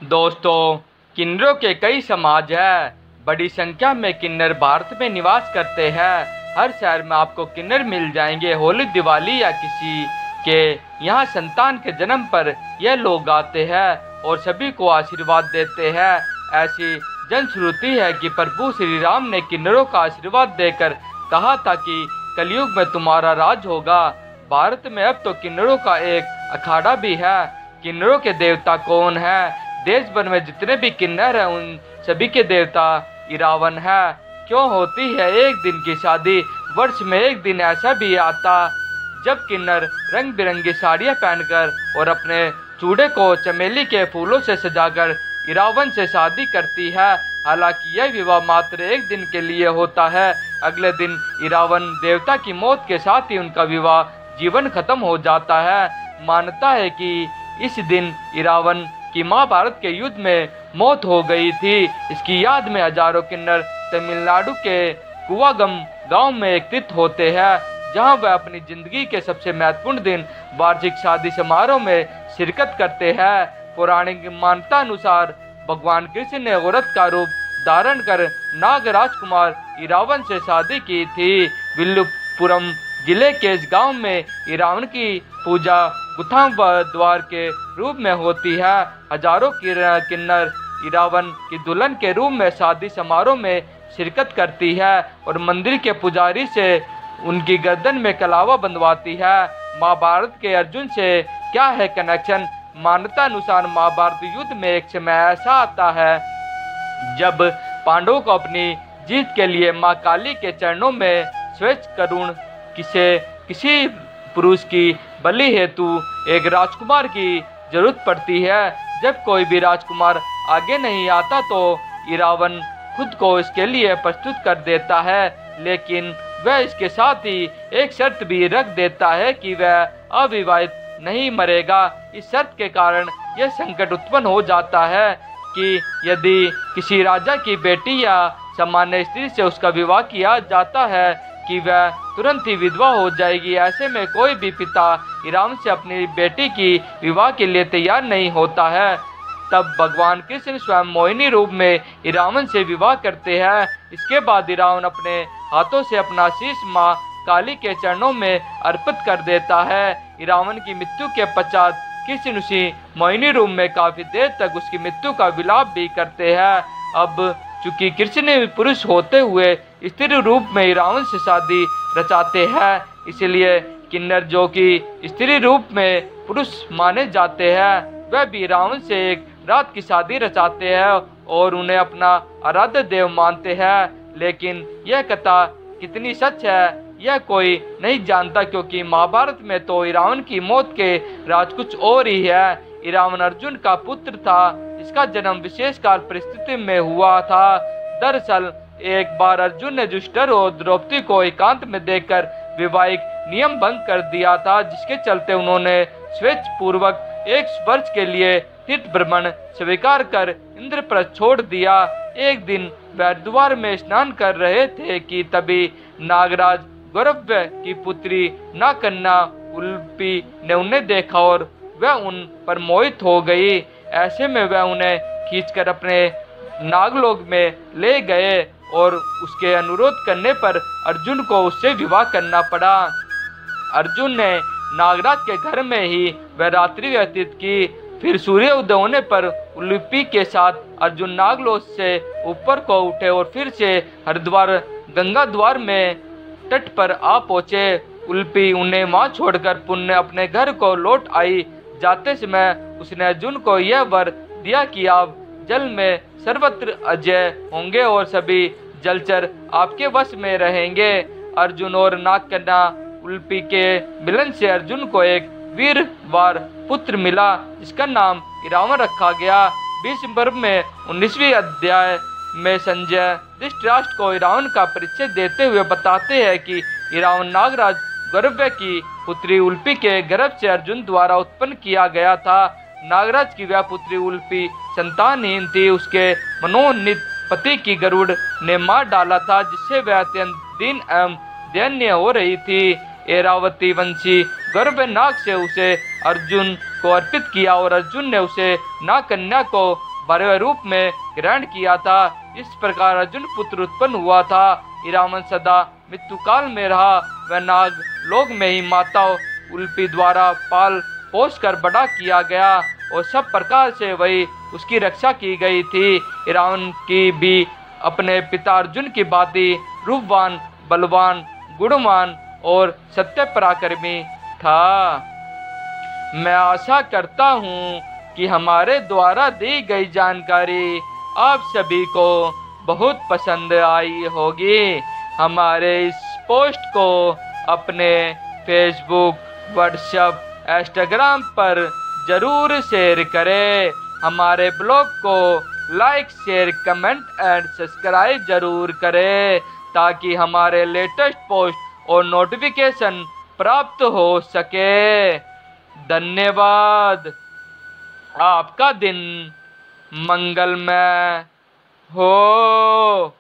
दोस्तों, किन्नरों के कई समाज हैं। बड़ी संख्या में किन्नर भारत में निवास करते हैं। हर शहर में आपको किन्नर मिल जाएंगे। होली, दिवाली या किसी के यहाँ संतान के जन्म पर यह लोग आते हैं और सभी को आशीर्वाद देते हैं। ऐसी जनश्रुति है कि प्रभु श्री राम ने किन्नरों का आशीर्वाद देकर कहा था कि कलयुग में तुम्हारा राज होगा। भारत में अब तो किन्नरों का एक अखाड़ा भी है। किन्नरों के देवता कौन है? देश भर में जितने भी किन्नर हैं उन सभी के देवता इरावन है। क्यों होती है एक दिन की शादी? वर्ष में एक दिन ऐसा भी आता जब किन्नर रंग बिरंगी साड़ियाँ पहनकर और अपने चूड़े को चमेली के फूलों से सजाकर इरावन से शादी करती है। हालांकि यह विवाह मात्र एक दिन के लिए होता है। अगले दिन इरावन देवता की मौत के साथ ही उनका विवाह जीवन खत्म हो जाता है। मान्यता है कि इस दिन इरावन की महाभारत के युद्ध में मौत हो गई थी। इसकी याद में हजारों किन्नर तमिलनाडु के कुवागम गांव में एकत्रित होते हैं, जहां वह अपनी जिंदगी के सबसे महत्वपूर्ण दिन वार्षिक शादी समारोह में शिरकत करते हैं। पौराणिक मान्यता अनुसार भगवान कृष्ण ने औरत का रूप धारण कर नाग राजकुमार इरावन से शादी की थी। विल्लुपुरम जिले के इस गांव में इरावन की पूजा गुथाम द्वार के रूप में होती है। हजारों किन्नर इरावन की दुल्हन के रूप में शादी समारोह में शिरकत करती है और मंदिर के पुजारी से उनकी गर्दन में कलावा बंधवाती है। महाभारत के अर्जुन से क्या है कनेक्शन? मान्यता अनुसार महाभारत युद्ध में एक समय ऐसा आता है जब पांडवों को अपनी जीत के लिए मां काली के चरणों में स्वेच्छ करुण किसी पुरुष की बलि हेतु एक राजकुमार की जरूरत पड़ती है। जब कोई भी राजकुमार आगे नहीं आता तो इरावन खुद को इसके लिए प्रस्तुत कर देता है, लेकिन वह इसके साथ ही एक शर्त भी रख देता है कि वह अविवाहित नहीं मरेगा। इस शर्त के कारण यह संकट उत्पन्न हो जाता है कि यदि किसी राजा की बेटी या सामान्य स्त्री से उसका विवाह किया जाता है कि वह तुरंत ही विधवा हो जाएगी। ऐसे में कोई भी पिता इरावन से अपनी बेटी की विवाह के लिए तैयार नहीं होता है। तब भगवान कृष्ण स्वयं मोहिनी रूप में इरावन से विवाह करते हैं। इसके बाद इरावन अपने हाथों से अपना शीश मां काली के चरणों में अर्पित कर देता है। इरावन की मृत्यु के पश्चात कृष्ण उसी मोहिनी रूप में काफी देर तक उसकी मृत्यु का विलाप भी करते हैं। अब चूंकि कृष्ण पुरुष होते हुए स्त्री रूप में इरावन से शादी रचाते हैं, इसलिए किन्नर जो कि स्त्री रूप में पुरुष माने जाते हैं वह भी इरावन से एक रात की शादी रचाते हैं और उन्हें अपना आराध्य देव मानते हैं। लेकिन यह कथा कितनी सच है यह कोई नहीं जानता, क्योंकि महाभारत में तो इरावन की मौत के राज कुछ और ही है। इरावन अर्जुन का पुत्र था। इसका जन्म विशेष काल परिस्थिति में हुआ था। दरअसल एक बार अर्जुन ने युधिष्ठिर और द्रौपदी को एकांत में देखकर वैवाहिक नियम भंग कर दिया था, जिसके चलते उन्होंने स्वेच्छ पूर्वक एक वर्ष के लिए तीर्थ भ्रमण स्वीकार कर इंद्रप्रस्थ छोड़ दिया। एक दिन वह द्वार में स्नान कर रहे थे कि तभी नागराज गौरव्य की पुत्री नागकन्या उल्पी ने उन्हें देखा और वह उन पर मोहित हो गई। ऐसे में वह उन्हें खींचकर अपने नागलोक में ले गए और उसके अनुरोध करने पर अर्जुन को उससे विवाह करना पड़ा। अर्जुन ने नागराज के घर में ही वह रात्रि व्यतीत की। फिर सूर्य उदय होने पर उलूपी के साथ अर्जुन नागलोक से ऊपर को उठे और फिर से हरिद्वार गंगा द्वार में तट पर आ पहुंचे। उलूपी उन्हें वहां छोड़कर पुण्य अपने घर को लौट आई। जाते समय उसने अर्जुन को यह वर दिया कि आप जल में सर्वत्र अजय होंगे और सभी जलचर आपके वश में रहेंगे। अर्जुन और नागकन्या उलूपी के मिलन से अर्जुन को एक वीरवार पुत्र मिला, जिसका नाम इरावन रखा गया। भीष्म पर्व में 19वीं अध्याय में संजय धृतराष्ट्र को इरावन का परिचय देते हुए बताते हैं कि इरावन नागराज गौरव्य की पुत्री उलूपी के गर्भ से अर्जुन द्वारा उत्पन्न किया गया था। नागराज की वह पुत्री उलूपी संतानहीन थी। उसके मनोनीत पति की गरुड़ ने मार डाला था, जिससे वह अत्यंत दीन एवं दैन्य हो रही थी। ऐरावती वंशी गर्भ नाग से उसे अर्जुन को अर्पित किया और अर्जुन ने उसे नागकन्या को बड़े रूप में ग्रहण किया था। इस प्रकार अर्जुन पुत्र उत्पन्न हुआ था। रावण सदा मृत्यु काल में रहा। वह नाग लोक में ही माता उल्पी द्वारा पाल पोष कर बड़ा किया गया और सब प्रकार से वही उसकी रक्षा की गई थी। रावण की भी अपने पिता अर्जुन की भांति रूपवान, बलवान, गुणवान और सत्य पराक्रमी था। मैं आशा करता हूँ कि हमारे द्वारा दी गई जानकारी आप सभी को बहुत पसंद आई होगी। हमारे इस पोस्ट को अपने फेसबुक, व्हाट्सएप, इंस्टाग्राम पर ज़रूर शेयर करें। हमारे ब्लॉग को like, share, comment and subscribe ज़रूर करें ताकि हमारे लेटेस्ट पोस्ट और नोटिफिकेशन प्राप्त हो सके। धन्यवाद। आपका दिन मंगलमय हो।